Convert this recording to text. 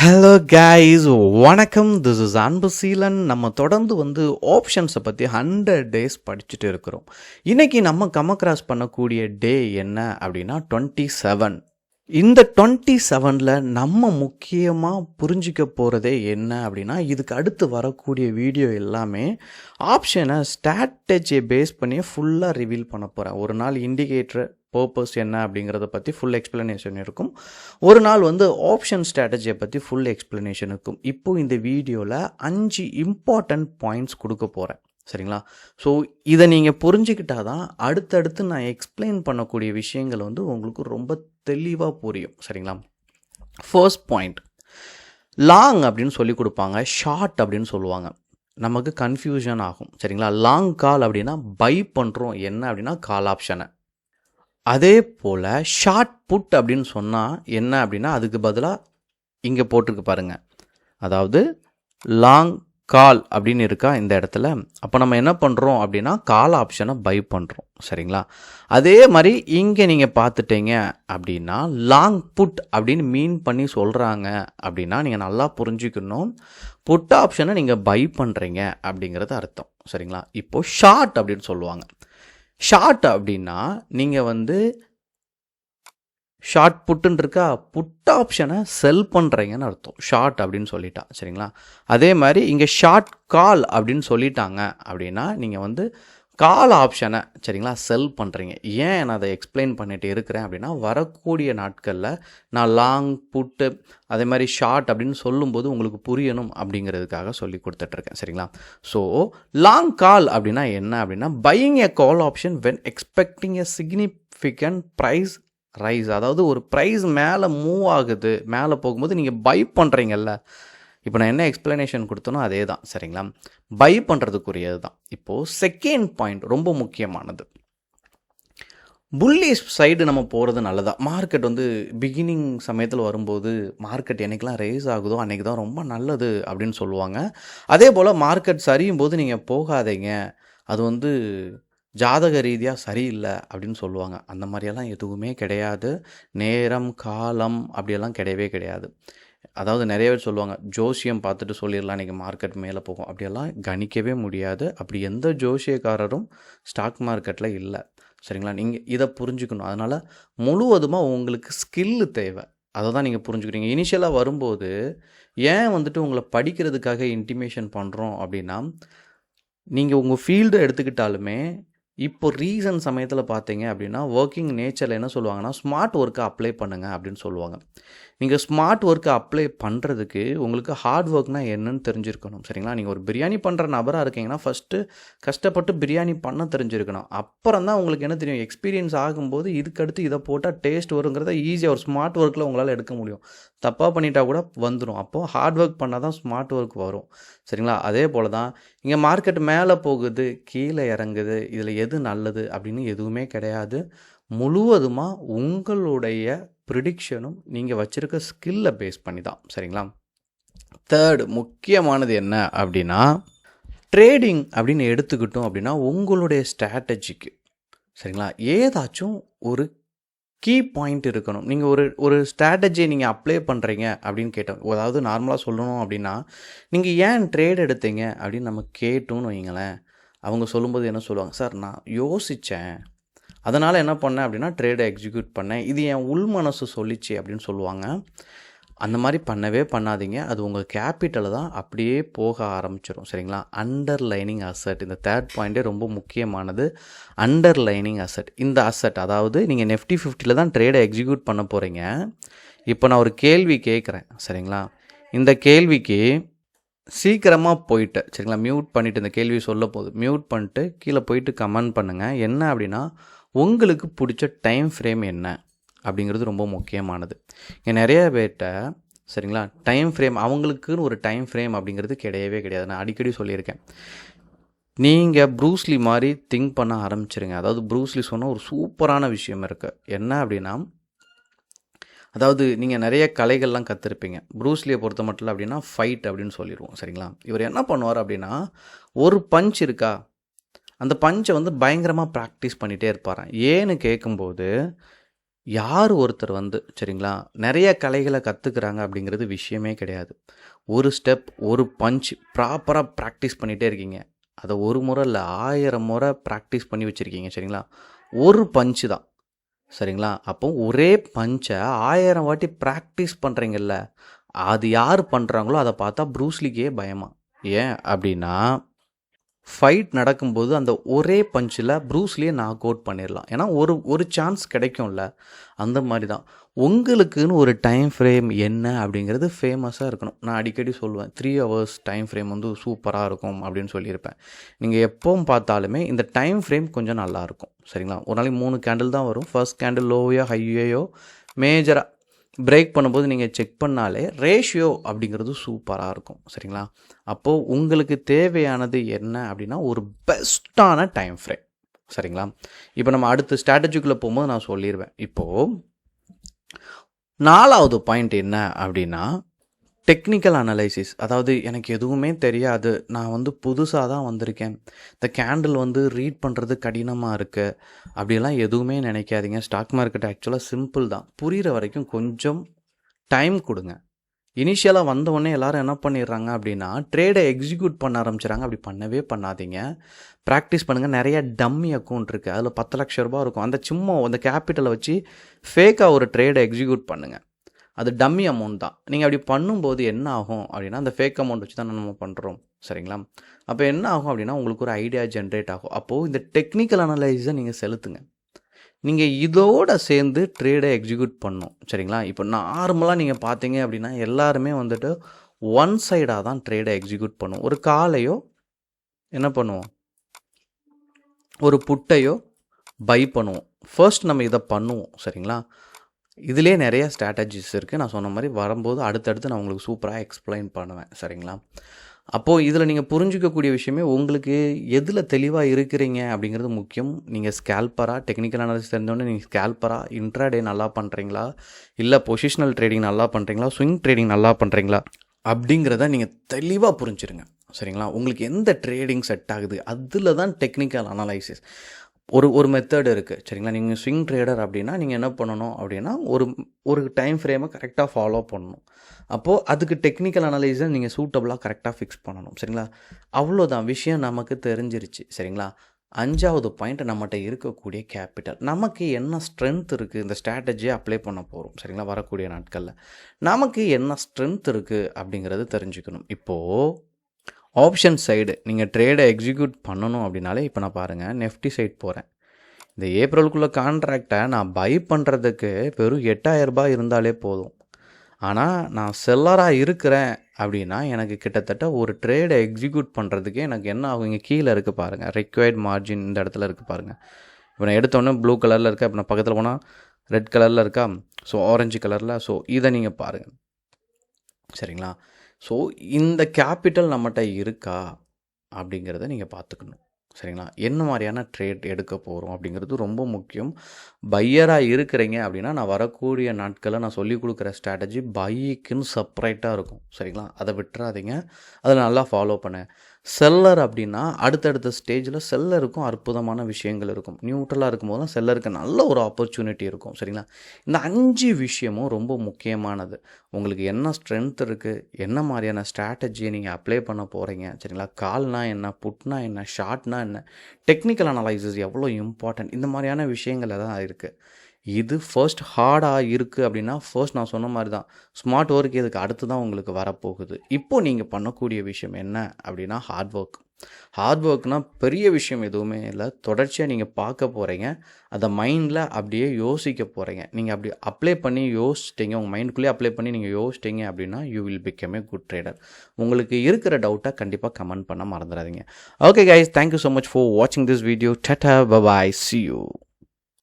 Hello guys, வணக்கம். This is Anbuseelan. நம்ம தொடர்ந்து ஆப்ஷன்ஸை பற்றி 100 டேஸ் படிச்சுட்டு இருக்கிறோம். இன்றைக்கி நம்ம கமக்ராஸ் பண்ணக்கூடிய டே என்ன அப்படின்னா 27. இந்த 27ல் நம்ம முக்கியமாக புரிஞ்சிக்க போகிறதே என்ன அப்படின்னா, இதுக்கு அடுத்து வரக்கூடிய வீடியோ எல்லாமே ஆப்ஷனை ஸ்ட்ராட்டஜியை பேஸ் பண்ணி ஃபுல்லாக ரிவீல் பண்ண போகிறேன். ஒரு நாள் இண்டிகேட்டர் பர்பஸ் என்ன அப்படிங்கிறத பற்றி ஃபுல் எக்ஸ்ப்ளனேஷன் இருக்கும். ஒரு நாள் ஆப்ஷன் ஸ்ட்ராட்டஜியை பற்றி ஃபுல் எக்ஸ்ப்ளனேஷன் இருக்கும். இப்போது இந்த வீடியோவில் 5 இம்பார்ட்டண்ட் பாயிண்ட்ஸ் கொடுக்க போகிறேன். சரிங்களா? ஸோ இதை நீங்கள் புரிஞ்சுக்கிட்டால் தான் அடுத்தடுத்து நான் எக்ஸ்பிளைன் பண்ணக்கூடிய விஷயங்கள் உங்களுக்கு ரொம்ப தெளிவாக புரியும். சரிங்களா? ஃபர்ஸ்ட் பாயிண்ட், லாங் அப்படின்னு சொல்லி கொடுப்பாங்க, ஷார்ட் அப்படின்னு சொல்லுவாங்க. நமக்கு கன்ஃபியூஷன் ஆகும். சரிங்களா? லாங் கால் அப்படின்னா பை பண்ணுறோம் என்ன அப்படின்னா கால் ஆப்ஷனை. அதே போல் ஷார்ட் புட் அப்படின்னு சொன்னால் என்ன அப்படின்னா அதுக்கு பதிலாக இங்கே போட்டிருக்கு பாருங்கள், அதாவது லாங் கால் அப்படின்னு இருக்கா இந்த இடத்துல. அப்போ நம்ம என்ன பண்ணுறோம் அப்படின்னா கால் ஆப்ஷனை பை பண்ணுறோம். சரிங்களா? அதே மாதிரி இங்கே நீங்கள் பார்த்துட்டீங்க அப்படின்னா லாங் புட் அப்படின்னு மீன் பண்ணி சொல்கிறாங்க அப்படின்னா நீங்கள் நல்லா புரிஞ்சுக்கணும், புட் ஆப்ஷனை நீங்கள் பை பண்ணுறீங்க அப்படிங்கிறது அர்த்தம். சரிங்களா? இப்போது ஷார்ட் அப்படின்னு சொல்லுவாங்க. ஷார்ட் அப்படின்னா நீங்கள் ஷார்ட் புட்டுன்னு இருக்கா, புட் ஆப்ஷனை செல் பண்ணுறீங்கன்னு அர்த்தம் ஷார்ட் அப்படின்னு சொல்லிட்டா. சரிங்களா? அதே மாதிரி இங்கே ஷார்ட் கால் அப்படின்னு சொல்லிட்டாங்க அப்படின்னா நீங்கள் கால் ஆப்ஷனை சரிங்களா செல் பண்ணுறீங்க. ஏன் நான் அதை எக்ஸ்பிளைன் பண்ணிட்டு இருக்கிறேன் அப்படின்னா, வரக்கூடிய நாட்களில் நான் லாங் புட்டு அதே மாதிரி ஷார்ட் அப்படின்னு சொல்லும்போது உங்களுக்கு புரியணும் அப்படிங்கிறதுக்காக சொல்லி கொடுத்துட்ருக்கேன். சரிங்களா? ஸோ லாங் கால் அப்படின்னா என்ன அப்படின்னா buying a call option when expecting a significant price rise. அதாவது ஒரு ப்ரைஸ் மேலே மூவ் ஆகுது, மேலே போகும்போது நீங்கள் பை பண்ணுறீங்கல்ல. இப்போ நான் என்ன எக்ஸ்ப்ளனேஷன் கொடுத்தனோ அதே தான். சரிங்களா? பை பண்ணுறதுக்குரியது தான். இப்போது செகண்ட் பாயிண்ட் ரொம்ப முக்கியமானது, புல்லிஷ் சைடு நம்ம போகிறது நல்லதா. மார்க்கெட் பிகினிங் சமயத்தில் வரும்போது மார்க்கெட் என்றைக்கெல்லாம் ரைஸ் ஆகுதோ அன்றைக்கி தான் ரொம்ப நல்லது அப்படின்னு சொல்லுவாங்க. அதே போல் மார்க்கெட் சரியும் போது நீங்கள் போகாதீங்க, அது ஜாதக ரீதியாக சரியில்லை அப்படின்னு சொல்லுவாங்க. அந்த மாதிரியெல்லாம் எதுவுமே கிடையாது. நேரம் காலம் அப்படியெல்லாம் கிடையவே கிடையாது. அதாவது நிறைய பேர் சொல்லுவாங்க ஜோசியம் பார்த்துட்டு சொல்லிடலாம் இன்றைக்கி மார்க்கெட் மேலே போகும், அப்படியெல்லாம் கணிக்கவே முடியாது. அப்படி எந்த ஜோசியக்காரரும் ஸ்டாக் மார்க்கெட்டில் இல்லை. சரிங்களா? நீங்கள் இதை புரிஞ்சுக்கணும். அதனால் முழுவதுமாக உங்களுக்கு ஸ்கில்லு தேவை. அதை தான் நீங்கள் புரிஞ்சுக்கிறீங்க. இனிஷியலாக வரும்போது ஏன் உங்களை படிக்கிறதுக்காக இன்டிமேஷன் பண்ணுறோம் அப்படின்னா, நீங்கள் உங்கள் ஃபீல்டை எடுத்துக்கிட்டாலுமே இப்போ ரீசன் சமயத்தில் பார்த்தீங்க அப்படின்னா ஒர்க்கிங் நேச்சரில் என்ன சொல்லுவாங்கன்னா ஸ்மார்ட் ஒர்க்கை அப்ளை பண்ணுங்கள் அப்படின்னு சொல்லுவாங்க. நீங்கள் ஸ்மார்ட் ஒர்க்கை அப்ளை பண்ணுறதுக்கு உங்களுக்கு ஹார்ட் ஒர்க்னால் என்னன்னு தெரிஞ்சிருக்கணும். சரிங்களா? நீங்கள் ஒரு பிரியாணி பண்ணுற நபராக இருக்கீங்கன்னா ஃபஸ்ட்டு கஷ்டப்பட்டு பிரியாணி பண்ண தெரிஞ்சிருக்கணும். அப்புறம் தான் உங்களுக்கு என்ன தெரியும், எக்ஸ்பீரியன்ஸ் ஆகும்போது இதுக்கடுத்து இதை போட்டால் டேஸ்ட் வருங்கிறத ஈஸியாக ஒரு ஸ்மார்ட் ஒர்க்கில் உங்களால் எடுக்க முடியும். தப்பாக பண்ணிட்டா கூட வந்துடும். அப்போது ஹார்ட் ஒர்க் பண்ணால் தான் ஸ்மார்ட் ஒர்க் வரும். சரிங்களா? அதே போல் தான் இங்கே மார்க்கெட் மேலே போகுது கீழே இறங்குது, இதில் எது நல்லது அப்படின்னு எதுவுமே கிடையாது. முழுவதுமாக உங்களுடைய ப்ரிடிக்ஷனும் நீங்கள் வச்சுருக்க ஸ்கில்லை பேஸ் பண்ணி தான். சரிங்களா? தேர்டு முக்கியமானது என்ன அப்படின்னா, ட்ரேடிங் அப்படின்னு எடுத்துக்கிட்டோம் அப்படின்னா உங்களுடைய ஸ்ட்ராட்டஜிக்கு சரிங்களா ஏதாச்சும் ஒரு கீ பாயிண்ட் இருக்கணும். நீங்கள் ஒரு ஸ்ட்ராட்டஜியை நீங்கள் அப்ளை பண்ணுறீங்க அப்படின்னு கேட்டோம். அதாவது நார்மலாக சொல்லணும் அப்படின்னா, நீங்கள் ஏன் ட்ரேட் எடுத்தீங்க அப்படின்னு நம்ம கேட்டோம்னு வைங்களேன். அவங்க சொல்லும்போது என்ன சொல்லுவாங்க, சார் நான் யோசித்தேன், அதனால் என்ன பண்ணேன் அப்படின்னா ட்ரேடை எக்ஸிக்யூட் பண்ணேன், இது என் உள் மனசு சொல்லிச்சு அப்படின்னு சொல்லுவாங்க. அந்த மாதிரி பண்ணவே பண்ணாதீங்க. அது உங்கள் கேபிட்டலை தான் அப்படியே போக ஆரம்பிச்சிடும். சரிங்களா? அண்டர்லைனிங் அசட், இந்த தேர்ட் பாயிண்ட்டே ரொம்ப முக்கியமானது. அண்டர்லைனிங் அசட், இந்த அசட் அதாவது நீங்கள் நெஃப்டி 50 தான் ட்ரேடை எக்ஸிக்யூட் பண்ண போகிறீங்க. இப்போ நான் ஒரு கேள்வி கேட்குறேன். சரிங்களா? இந்த கேள்விக்கு சீக்கிரமாக போயிட்டு சரிங்களா மியூட் பண்ணிவிட்டு, இந்த கேள்வி சொல்ல போகுது மியூட் பண்ணிட்டு கீழே போயிட்டு கமெண்ட் பண்ணுங்கள். என்ன அப்படின்னா உங்களுக்கு பிடிச்ச டைம் ஃப்ரேம் என்ன அப்படிங்கிறது ரொம்ப முக்கியமானது. இங்கே நிறைய பேர்கிட்ட சரிங்களா டைம் ஃப்ரேம், அவங்களுக்குன்னு ஒரு டைம் ஃப்ரேம் அப்படிங்கிறது கிடையவே கிடையாது. நான் அடிக்கடி சொல்லியிருக்கேன், நீங்கள் ப்ரூஸ்லி மாதிரி திங்க் பண்ண ஆரம்பிச்சிருங்க. அதாவது ப்ரூஸ்லி சொன்ன ஒரு சூப்பரான விஷயம் இருக்குது. என்ன அப்படின்னா, அதாவது நீங்கள் நிறைய கலைகள்லாம் கற்றுருப்பீங்க. ப்ரூஸ்லியை பொறுத்த மட்டும் இல்லை அப்படின்னா ஃபைட் அப்படின்னு சொல்லிடுவோம். சரிங்களா? இவர் என்ன பண்ணுவார் அப்படின்னா, ஒரு பஞ்ச் இருக்கா, அந்த பஞ்சை பயங்கரமாக ப்ராக்டிஸ் பண்ணிகிட்டே இருப்பாராம். ஏன்னு கேட்கும்போது யார் ஒருத்தர் வந்து சரிங்களா, நெறைய கலைகள கத்துக்கிறாங்க அப்படிங்கிறது விஷயமே கிடையாது. ஒரு ஸ்டெப், ஒரு பஞ்ச் ப்ராப்பரா பிராக்டிஸ் பண்ணிட்டே இருக்கீங்க. அத ஒரு முறை இல்ல 1000 முறை பிராக்டிஸ் பண்ணி வச்சிருக்கீங்க சரிங்களா. ஒரு பஞ்ச் தான் சரிங்களா. அப்போ ஒரே பஞ்ச 1000 வாட்டி பிராக்டிஸ் பண்றீங்கல்ல, அது யார் பண்றாங்களோ அத பார்த்தா ப்ரூஸ்லிக்கே பயமா. ஏன் அப்படின்னா, ஃபைட் நடக்கும்போது அந்த ஒரே பஞ்சில் ப்ரூஸ்லியே நாக் அவுட் பண்ணிடலாம். ஏன்னா ஒரு ஒரு சான்ஸ் கிடைக்கும்ல. அந்த மாதிரி தான் உங்களுக்குன்னு ஒரு டைம் ஃப்ரேம் என்ன அப்படிங்கிறது ஃபேமஸாக இருக்கணும். நான் அடிக்கடி சொல்லுவேன் 3 ஹவர்ஸ் டைம் ஃப்ரேம் வந்து சூப்பராக இருக்கும் அப்படின்னு சொல்லியிருப்பேன். நீங்கள் எப்பவும் பார்த்தாலுமே இந்த டைம் ஃப்ரேம் கொஞ்சம் நல்லாயிருக்கும் சரிங்களா. ஒரு நாளைக்கு 3 கேண்டில் தான் வரும். ஃபர்ஸ்ட் கேண்டில் லோவையோ ஹையோ மேஜராக பிரேக் பண்ணும்போது நீங்கள் செக் பண்ணாலே ரேஷியோ அப்படிங்கிறது சூப்பராக இருக்கும் சரிங்களா. அப்போது உங்களுக்கு தேவையானது என்ன அப்படின்னா ஒரு பெஸ்ட்டான டைம் ஃப்ரேம் சரிங்களா. இப்போ நம்ம அடுத்த ஸ்ட்ராட்டஜிக்குள்ளே போகும்போது நான் சொல்லிடுவேன். இப்போது 4வது பாயிண்ட் என்ன அப்படின்னா டெக்னிக்கல் அனலைசிஸ். அதாவது எனக்கு எதுவுமே தெரியாது, நான் வந்து புதுசாக தான் வந்திருக்கேன், இந்த கேண்டில் வந்து ரீட் பண்ணுறது கடினமாக இருக்குது அப்படிலாம் எதுவுமே நினைக்காதீங்க. ஸ்டாக் மார்க்கெட் ஆக்சுவலாக சிம்பிள் தான். புரிகிற வரைக்கும் கொஞ்சம் டைம் கொடுங்க. இனிஷியலாக வந்தவொடனே எல்லோரும் என்ன பண்ணிடுறாங்க அப்படின்னா ட்ரேடை எக்ஸிக்யூட் பண்ண ஆரம்பிச்சிடறாங்க. அப்படி பண்ணவே பண்ணாதீங்க. ப்ராக்டிஸ் பண்ணுங்கள். நிறைய டம்மி அக்கௌண்ட் இருக்குது, அதில் 10 லட்ச ரூபா இருக்கும். அந்த சும்மா அந்த கேபிட்டலை வச்சு ஃபேக்காக ஒரு ட்ரேடை எக்ஸிக்யூட் பண்ணுங்கள். அது டம்மி அமௌண்ட் தான். நீங்கள் அப்படி பண்ணும்போது என்ன ஆகும் அப்படின்னா அந்த ஃபேக் அமௌண்ட் வச்சு தான் நம்ம பண்ணுறோம் சரிங்களா. அப்போ என்ன ஆகும் அப்படின்னா உங்களுக்கு ஒரு ஐடியா ஜென்ரேட் ஆகும். அப்போது இந்த டெக்னிக்கல் அனலைஸை நீங்கள் செலுத்துங்க. நீங்கள் இதோடு சேர்ந்து ட்ரேடை எக்ஸிக்யூட் பண்ணணும் சரிங்களா. இப்போ நார்மலாக நீங்கள் பார்த்தீங்க அப்படின்னா எல்லாருமே வந்துட்டு ஒன் சைடாக தான் ட்ரேடை எக்ஸிக்யூட் பண்ணுவோம். ஒரு காலையோ என்ன பண்ணுவோம், ஒரு புட்டையோ பை பண்ணுவோம். ஃபர்ஸ்ட் நம்ம இதை பண்ணுவோம் சரிங்களா. இதிலே நிறைய ஸ்ட்ராட்டஜிஸ் இருக்குது. நான் சொன்ன மாதிரி வரும்போது அடுத்தடுத்து நான் உங்களுக்கு சூப்பராக எக்ஸ்பிளைன் பண்ணுவேன் சரிங்களா. அப்போது இதில் நீங்கள் புரிஞ்சிக்கக்கூடிய விஷயமே உங்களுக்கு எதில் தெளிவாக இருக்கிறீங்க அப்படிங்கிறது முக்கியம். நீங்கள் ஸ்கேல்பராக டெக்னிக்கல் அனாலிசிஸ் தெரிஞ்சோடனே நீங்கள் ஸ்கேல்பராக இன்ட்ராடே நல்லா பண்ணுறீங்களா, இல்லை பொசிஷனல் ட்ரேடிங் நல்லா பண்ணுறீங்களா, ஸ்விங் ட்ரேடிங் நல்லா பண்ணுறீங்களா அப்படிங்கிறத நீங்கள் தெளிவாக புரிஞ்சிருங்க சரிங்களா. உங்களுக்கு எந்த ட்ரேடிங் செட் ஆகுது அதில் தான் டெக்னிக்கல் அனலைசிஸ். ஒரு மெத்தட் இருக்குது சரிங்களா. நீங்கள் ஸ்விங் ட்ரேடர் அப்படின்னா நீங்கள் என்ன பண்ணணும் அப்படின்னா ஒரு டைம் ஃப்ரேமை கரெக்டாக ஃபாலோ பண்ணணும். அப்போது அதுக்கு டெக்னிக்கல் அனலைஸை நீங்கள் சூட்டபுளாக கரெக்டாக ஃபிக்ஸ் பண்ணணும் சரிங்களா. அவ்வளோதான் விஷயம் நமக்கு தெரிஞ்சிருச்சு சரிங்களா. 5வது பாயிண்ட் நம்மகிட்ட இருக்கக்கூடிய கேபிட்டல். நமக்கு என்ன ஸ்ட்ரென்த் இருக்குது, இந்த ஸ்ட்ராட்டஜியை அப்ளை பண்ண போகிறோம் சரிங்களா. வரக்கூடிய நாட்களில் நமக்கு என்ன ஸ்ட்ரென்த் இருக்குது அப்படிங்கிறது தெரிஞ்சுக்கணும். இப்போது ஆப்ஷன் சைடு நீங்கள் ட்ரேடை எக்ஸிக்யூட் பண்ணணும் அப்படின்னாலே இப்போ நான் பாருங்கள் நெஃப்டி சைட் போகிறேன். இந்த ஏப்ரலுக்குள்ளே கான்ட்ராக்டை நான் பை பண்ணுறதுக்கு வெறும் 8000 ரூபாய் இருந்தாலே போதும். ஆனால் நான் செல்லராக இருக்கிறேன் அப்படின்னா எனக்கு கிட்டத்தட்ட ஒரு ட்ரேடை எக்ஸிக்யூட் பண்ணுறதுக்கே எனக்கு என்ன ஆகும், இங்கே கீழே இருக்குது பாருங்கள் ரெக்வயர்ட் மார்ஜின் இந்த இடத்துல இருக்குது பாருங்கள். இப்போ நான் எடுத்தோன்னே ப்ளூ கலரில் இருக்கா, இப்போ நான் பக்கத்தில் போனால் ரெட் கலரில் இருக்கா, ஸோ ஆரஞ்சு கலரில். ஸோ இதை நீங்கள் பாருங்கள் சரிங்களா. ஸோ இந்த கேபிட்டல் நம்மகிட்ட இருக்கா அப்படிங்கிறத நீங்கள் பார்த்துக்கணும் சரிங்களா. என்ன மாதிரியான ட்ரேட் எடுக்க போகிறோம் அப்படிங்கிறது ரொம்ப முக்கியம். பையராக இருக்கிறீங்க அப்படின்னா நான் வரக்கூடிய நாட்களில் நான் சொல்லிக் கொடுக்குற ஸ்ட்ராட்டஜி பைக்குன்னு செப்பரேட்டாக இருக்கும் சரிங்களா. அதை விட்டுறாதீங்க, அதில் நல்லா ஃபாலோ பண்ண. செல்லர் அப்படின்னா அடுத்தடுத்த ஸ்டேஜில் செல்லருக்கும் அற்புதமான விஷயங்கள் இருக்கும். நியூட்ரலாக இருக்கும்போது தான் செல்லருக்கு நல்ல ஒரு ஆப்பர்ச்சுனிட்டி இருக்கும் சரிங்களா. இந்த 5 விஷயமும் ரொம்ப முக்கியமானது. உங்களுக்கு என்ன ஸ்ட்ரென்த் இருக்குது, என்ன மாதிரியான ஸ்ட்ராட்டஜியை நீங்கள் அப்ளை பண்ண போகிறீங்க சரிங்களா. கால்னா என்ன, புட்னா என்ன, ஷார்ட்னா என்ன, டெக்னிக்கல் அனலைசிஸ் எவ்வளோ இம்பார்ட்டன்ட், இந்த மாதிரியான விஷயங்கள் தான் இருக்குது. இது ஃபர்ஸ்ட் ஹார்டாக இருக்குது அப்படின்னா ஃபர்ஸ்ட் நான் சொன்ன மாதிரி தான் ஸ்மார்ட் ஒர்க் இதுக்கு அடுத்து தான் உங்களுக்கு வரப்போகுது. இப்போது நீங்கள் பண்ணக்கூடிய விஷயம் என்ன அப்படின்னா ஹார்ட் ஒர்க். ஹார்ட் ஒர்க்னால் பெரிய விஷயம் எதுவுமே இல்லை. தொடர்ச்சியாக நீங்கள் பார்க்க போகிறீங்க, அதை மைண்டில் அப்படியே யோசிக்க போகிறீங்க. நீங்கள் அப்படி அப்ளை பண்ணி யோசிச்சிட்டிங்க, உங்கள் மைண்டுக்குள்ளேயே அப்ளை பண்ணி நீங்கள் யோசிச்சிட்டிங்க அப்படின்னா you will become a good trader. உங்களுக்கு இருக்கிற டவுட்டை கண்டிப்பாக கமெண்ட் பண்ண மறந்துடாதீங்க. Okay guys, thank you so much for வாட்சிங் this video. Tata, bye bye, see you.